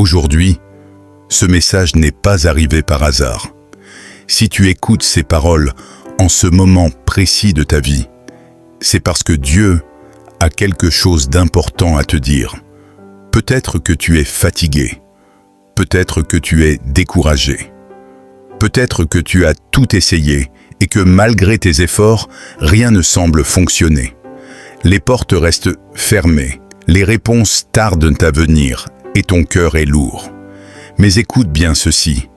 Aujourd'hui, ce message n'est pas arrivé par hasard. Si tu écoutes ces paroles en ce moment précis de ta vie, c'est parce que Dieu a quelque chose d'important à te dire. Peut-être que tu es fatigué, peut-être que tu es découragé, peut-être que tu as tout essayé et que malgré tes efforts, rien ne semble fonctionner. Les portes restent fermées, les réponses tardent à venir et ton cœur est lourd. Mais écoute bien ceci.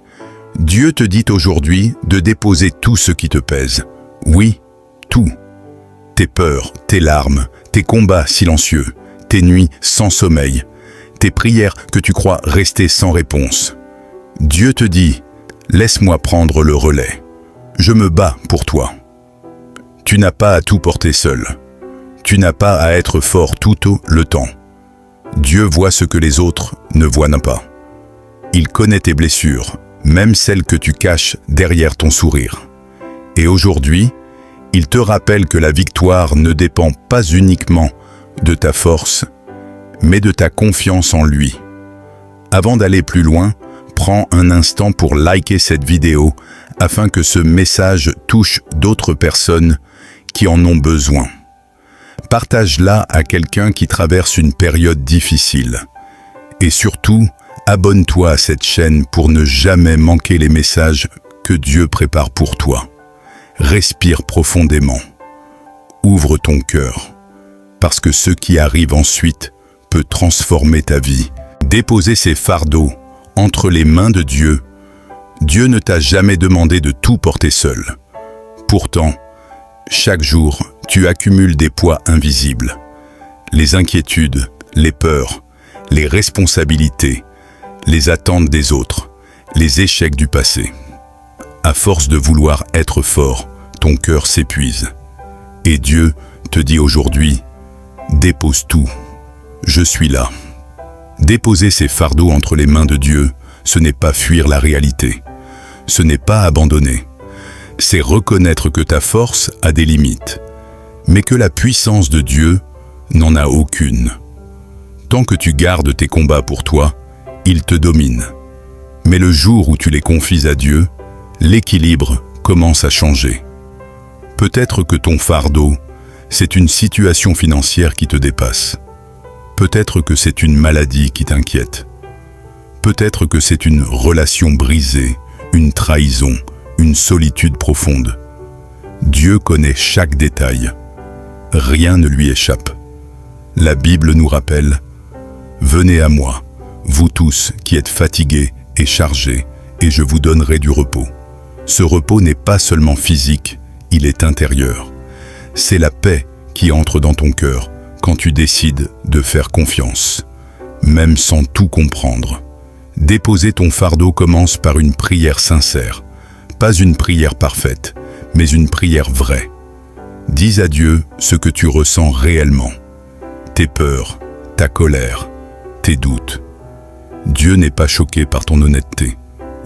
Dieu te dit aujourd'hui de déposer tout ce qui te pèse. Oui, tout. Tes peurs, tes larmes, tes combats silencieux, tes nuits sans sommeil, tes prières que tu crois rester sans réponse. Dieu te dit, laisse-moi prendre le relais. Je me bats pour toi. Tu n'as pas à tout porter seul. Tu n'as pas à être fort tout le temps. Dieu voit ce que les autres ne voient pas. Il connaît tes blessures, même celles que tu caches derrière ton sourire. Et aujourd'hui, il te rappelle que la victoire ne dépend pas uniquement de ta force, mais de ta confiance en lui. Avant d'aller plus loin, prends un instant pour liker cette vidéo afin que ce message touche d'autres personnes qui en ont besoin. Partage-la à quelqu'un qui traverse une période difficile. Et surtout, abonne-toi à cette chaîne pour ne jamais manquer les messages que Dieu prépare pour toi. Respire profondément. Ouvre ton cœur, parce que ce qui arrive ensuite peut transformer ta vie. Déposer ces fardeaux entre les mains de Dieu. Dieu ne t'a jamais demandé de tout porter seul. Pourtant, chaque jour, tu accumules des poids invisibles. Les inquiétudes, les peurs, les responsabilités, les attentes des autres, les échecs du passé. À force de vouloir être fort, ton cœur s'épuise. Et Dieu te dit aujourd'hui, dépose tout. Je suis là. Déposer ces fardeaux entre les mains de Dieu, ce n'est pas fuir la réalité. Ce n'est pas abandonner. C'est reconnaître que ta force a des limites, mais que la puissance de Dieu n'en a aucune. Tant que tu gardes tes combats pour toi, ils te dominent. Mais le jour où tu les confies à Dieu, l'équilibre commence à changer. Peut-être que ton fardeau, c'est une situation financière qui te dépasse. Peut-être que c'est une maladie qui t'inquiète. Peut-être que c'est une relation brisée, une trahison, une solitude profonde. Dieu connaît chaque détail. Rien ne lui échappe. La Bible nous rappelle « Venez à moi, vous tous qui êtes fatigués et chargés, et je vous donnerai du repos. » Ce repos n'est pas seulement physique, il est intérieur. C'est la paix qui entre dans ton cœur quand tu décides de faire confiance, même sans tout comprendre. Déposer ton fardeau commence par une prière sincère. Pas une prière parfaite, mais une prière vraie. Dis à Dieu ce que tu ressens réellement. Tes peurs, ta colère, tes doutes. Dieu n'est pas choqué par ton honnêteté.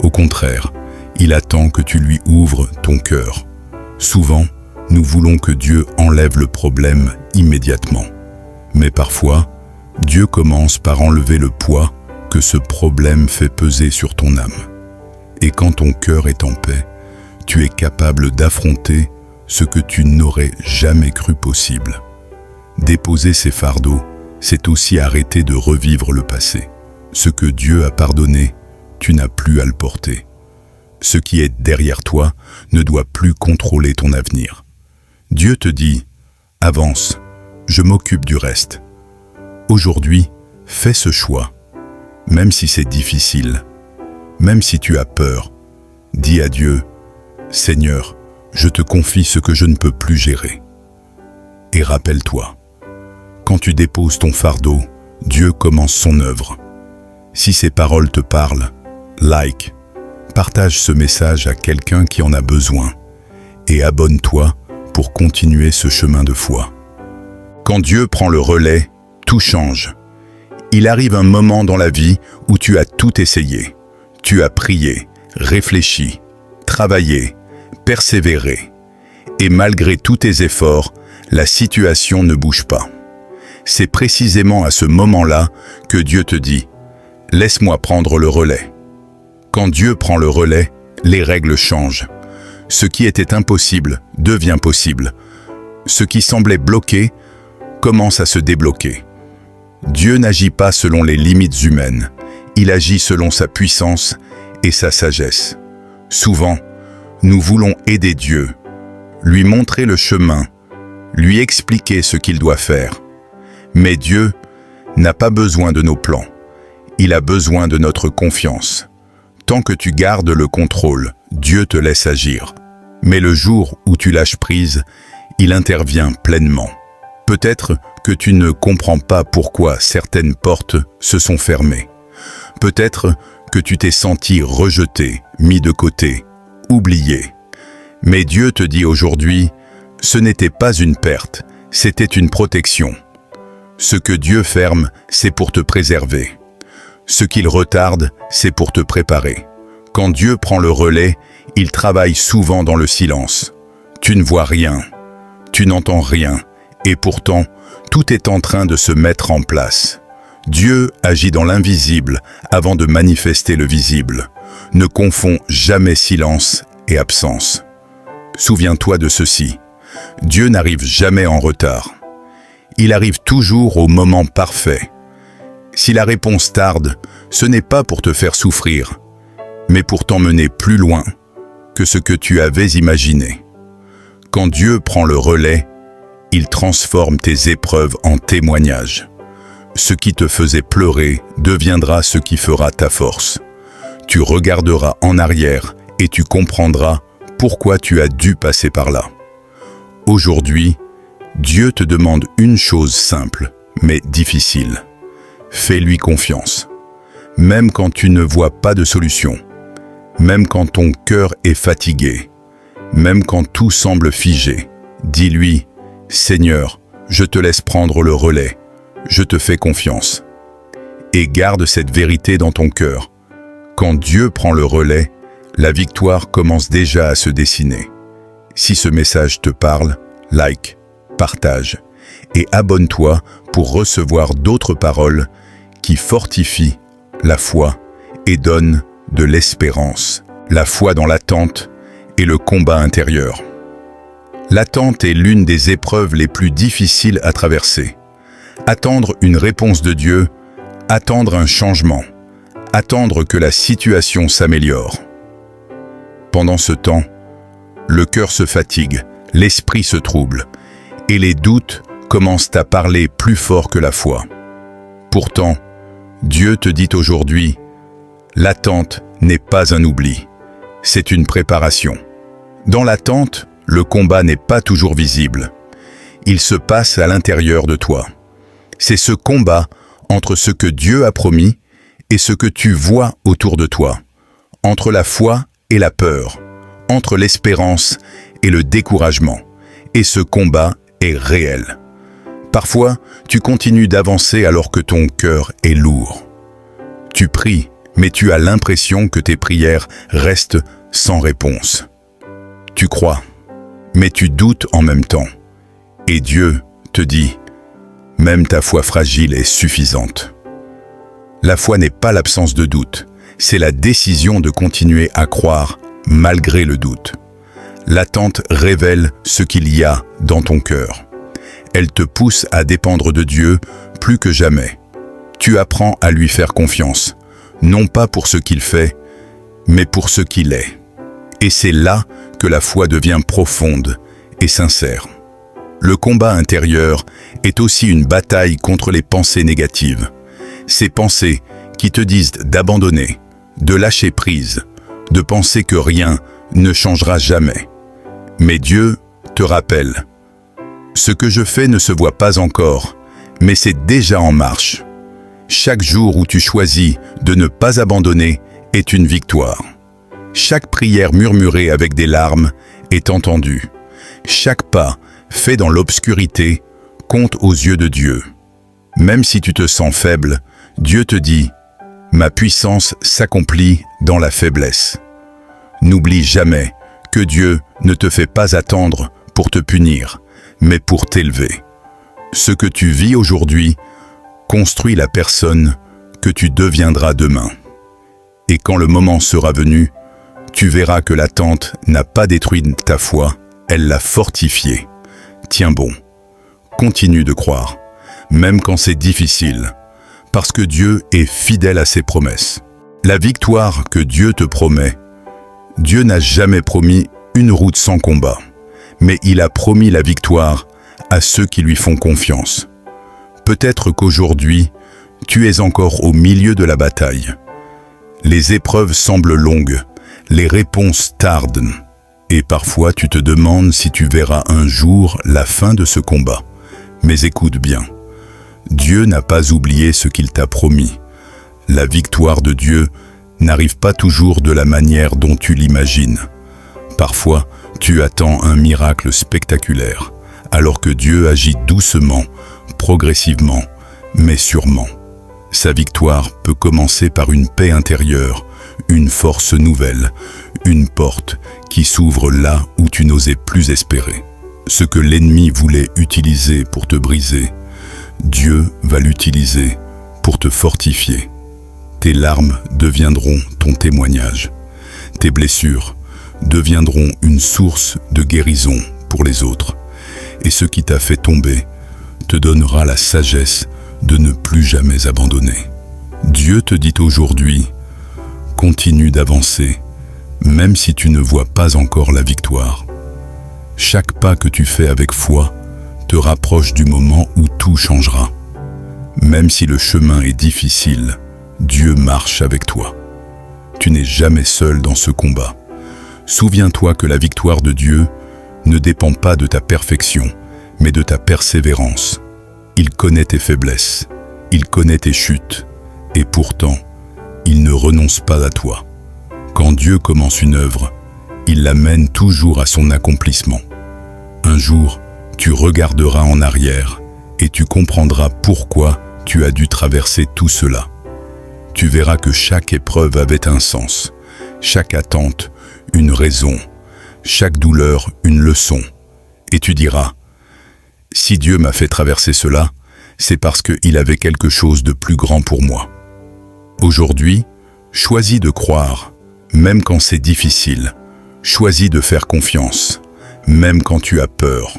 Au contraire, il attend que tu lui ouvres ton cœur. Souvent, nous voulons que Dieu enlève le problème immédiatement. Mais parfois, Dieu commence par enlever le poids que ce problème fait peser sur ton âme. Et quand ton cœur est en paix, tu es capable d'affronter ce que tu n'aurais jamais cru possible. Déposer ces fardeaux, c'est aussi arrêter de revivre le passé. Ce que Dieu a pardonné, tu n'as plus à le porter. Ce qui est derrière toi ne doit plus contrôler ton avenir. Dieu te dit, avance, je m'occupe du reste. Aujourd'hui, fais ce choix. Même si c'est difficile, même si tu as peur, dis à Dieu, Seigneur, je te confie ce que je ne peux plus gérer. Et rappelle-toi, quand tu déposes ton fardeau, Dieu commence son œuvre. Si ces paroles te parlent, like, partage ce message à quelqu'un qui en a besoin et abonne-toi pour continuer ce chemin de foi. Quand Dieu prend le relais, tout change. Il arrive un moment dans la vie où tu as tout essayé. Tu as prié, réfléchi, travaillé, persévéré. Et malgré tous tes efforts, la situation ne bouge pas. C'est précisément à ce moment-là que Dieu te dit « laisse-moi prendre le relais. Quand Dieu prend le relais, les règles changent. Ce qui était impossible devient possible. Ce qui semblait bloqué commence à se débloquer. Dieu n'agit pas selon les limites humaines. Il agit selon sa puissance et sa sagesse. Souvent, nous voulons aider Dieu, lui montrer le chemin, lui expliquer ce qu'il doit faire. Mais Dieu n'a pas besoin de nos plans. Il a besoin de notre confiance. Tant que tu gardes le contrôle, Dieu te laisse agir. Mais le jour où tu lâches prise, il intervient pleinement. Peut-être que tu ne comprends pas pourquoi certaines portes se sont fermées. Peut-être que tu t'es senti rejeté, mis de côté, oublié. Mais Dieu te dit aujourd'hui, ce n'était pas une perte, c'était une protection. Ce que Dieu ferme, c'est pour te préserver. Ce qu'il retarde, c'est pour te préparer. Quand Dieu prend le relais, il travaille souvent dans le silence. Tu ne vois rien, tu n'entends rien, et pourtant, tout est en train de se mettre en place. Dieu agit dans l'invisible avant de manifester le visible. Ne confonds jamais silence et absence. Souviens-toi de ceci. Dieu n'arrive jamais en retard. Il arrive toujours au moment parfait. Si la réponse tarde, ce n'est pas pour te faire souffrir, mais pour t'emmener plus loin que ce que tu avais imaginé. Quand Dieu prend le relais, il transforme tes épreuves en témoignages. Ce qui te faisait pleurer deviendra ce qui fera ta force. Tu regarderas en arrière et tu comprendras pourquoi tu as dû passer par là. Aujourd'hui, Dieu te demande une chose simple, mais difficile. Fais-lui confiance. Même quand tu ne vois pas de solution, même quand ton cœur est fatigué, même quand tout semble figé, dis-lui, « Seigneur, je te laisse prendre le relais, je te fais confiance. » Et garde cette vérité dans ton cœur. Quand Dieu prend le relais, la victoire commence déjà à se dessiner. Si ce message te parle, like, partage et abonne-toi pour recevoir d'autres paroles qui fortifient la foi et donnent de l'espérance. La foi dans l'attente et le combat intérieur. L'attente est l'une des épreuves les plus difficiles à traverser. Attendre une réponse de Dieu, attendre un changement, attendre que la situation s'améliore. Pendant ce temps, le cœur se fatigue, l'esprit se trouble, et les doutes commencent à parler plus fort que la foi. Pourtant, Dieu te dit aujourd'hui, l'attente n'est pas un oubli, c'est une préparation. Dans l'attente, le combat n'est pas toujours visible. Il se passe à l'intérieur de toi. C'est ce combat entre ce que Dieu a promis et ce que tu vois autour de toi, entre la foi et la peur, entre l'espérance et le découragement. Et ce combat est réel. Parfois, tu continues d'avancer alors que ton cœur est lourd. Tu pries, mais tu as l'impression que tes prières restent sans réponse. Tu crois, mais tu doutes en même temps. Et Dieu te dit, même ta foi fragile est suffisante. La foi n'est pas l'absence de doute, c'est la décision de continuer à croire malgré le doute. L'attente révèle ce qu'il y a dans ton cœur. Elle te pousse à dépendre de Dieu plus que jamais. Tu apprends à lui faire confiance, non pas pour ce qu'il fait, mais pour ce qu'il est. Et c'est là que la foi devient profonde et sincère. Le combat intérieur est aussi une bataille contre les pensées négatives. Ces pensées qui te disent d'abandonner, de lâcher prise, de penser que rien ne changera jamais. Mais Dieu te rappelle, ce que je fais ne se voit pas encore, mais c'est déjà en marche. Chaque jour où tu choisis de ne pas abandonner est une victoire. Chaque prière murmurée avec des larmes est entendue. Chaque pas fait dans l'obscurité compte aux yeux de Dieu. Même si tu te sens faible, Dieu te dit « Ma puissance s'accomplit dans la faiblesse ». N'oublie jamais que Dieu ne te fait pas attendre pour te punir, mais pour t'élever. Ce que tu vis aujourd'hui construit la personne que tu deviendras demain. Et quand le moment sera venu, tu verras que l'attente n'a pas détruit ta foi, elle l'a fortifiée. Tiens bon, continue de croire, même quand c'est difficile, parce que Dieu est fidèle à ses promesses. La victoire que Dieu te promet, Dieu n'a jamais promis une route sans combat, mais il a promis la victoire à ceux qui lui font confiance. Peut-être qu'aujourd'hui, tu es encore au milieu de la bataille. Les épreuves semblent longues, les réponses tardent, et parfois tu te demandes si tu verras un jour la fin de ce combat. Mais écoute bien, Dieu n'a pas oublié ce qu'il t'a promis. La victoire de Dieu n'arrive pas toujours de la manière dont tu l'imagines. Parfois, tu attends un miracle spectaculaire, alors que Dieu agit doucement, progressivement, mais sûrement. Sa victoire peut commencer par une paix intérieure, une force nouvelle, une porte qui s'ouvre là où tu n'osais plus espérer. Ce que l'ennemi voulait utiliser pour te briser, Dieu va l'utiliser pour te fortifier. Tes larmes deviendront ton témoignage. Tes blessures deviendront une source de guérison pour les autres. Et ce qui t'a fait tomber te donnera la sagesse de ne plus jamais abandonner. Dieu te dit aujourd'hui, continue d'avancer, même si tu ne vois pas encore la victoire. Chaque pas que tu fais avec foi te rapproche du moment où tout changera. Même si le chemin est difficile, Dieu marche avec toi. Tu n'es jamais seul dans ce combat. Souviens-toi que la victoire de Dieu ne dépend pas de ta perfection, mais de ta persévérance. Il connaît tes faiblesses, il connaît tes chutes, et pourtant, il ne renonce pas à toi. Quand Dieu commence une œuvre, il la mène toujours à son accomplissement. Un jour, tu regarderas en arrière et tu comprendras pourquoi tu as dû traverser tout cela. Tu verras que chaque épreuve avait un sens, chaque attente, une raison, chaque douleur, une leçon. Et tu diras, si Dieu m'a fait traverser cela, c'est parce qu'il avait quelque chose de plus grand pour moi. Aujourd'hui, choisis de croire, même quand c'est difficile. Choisis de faire confiance, même quand tu as peur.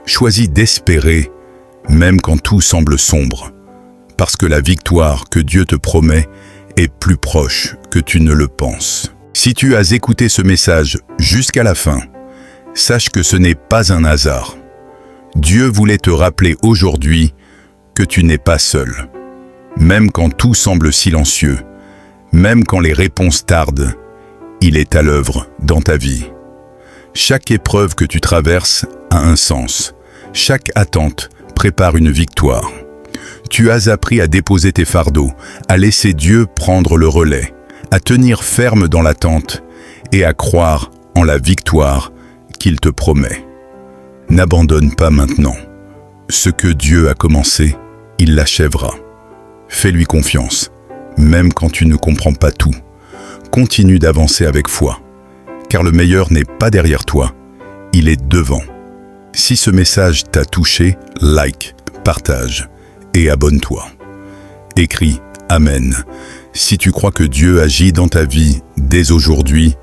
Choisis d'espérer, même quand tout semble sombre. Parce que la victoire que Dieu te promet est plus proche que tu ne le penses. Si tu as écouté ce message jusqu'à la fin, sache que ce n'est pas un hasard. Dieu voulait te rappeler aujourd'hui que tu n'es pas seul. Même quand tout semble silencieux, même quand les réponses tardent, il est à l'œuvre dans ta vie. Chaque épreuve que tu traverses a un sens. Chaque attente prépare une victoire. Tu as appris à déposer tes fardeaux, à laisser Dieu prendre le relais, à tenir ferme dans l'attente et à croire en la victoire qu'il te promet. N'abandonne pas maintenant. Ce que Dieu a commencé, il l'achèvera. Fais-lui confiance, même quand tu ne comprends pas tout. Continue d'avancer avec foi, car le meilleur n'est pas derrière toi, il est devant. Si ce message t'a touché, like, partage et abonne-toi. Écris Amen si tu crois que Dieu agit dans ta vie dès aujourd'hui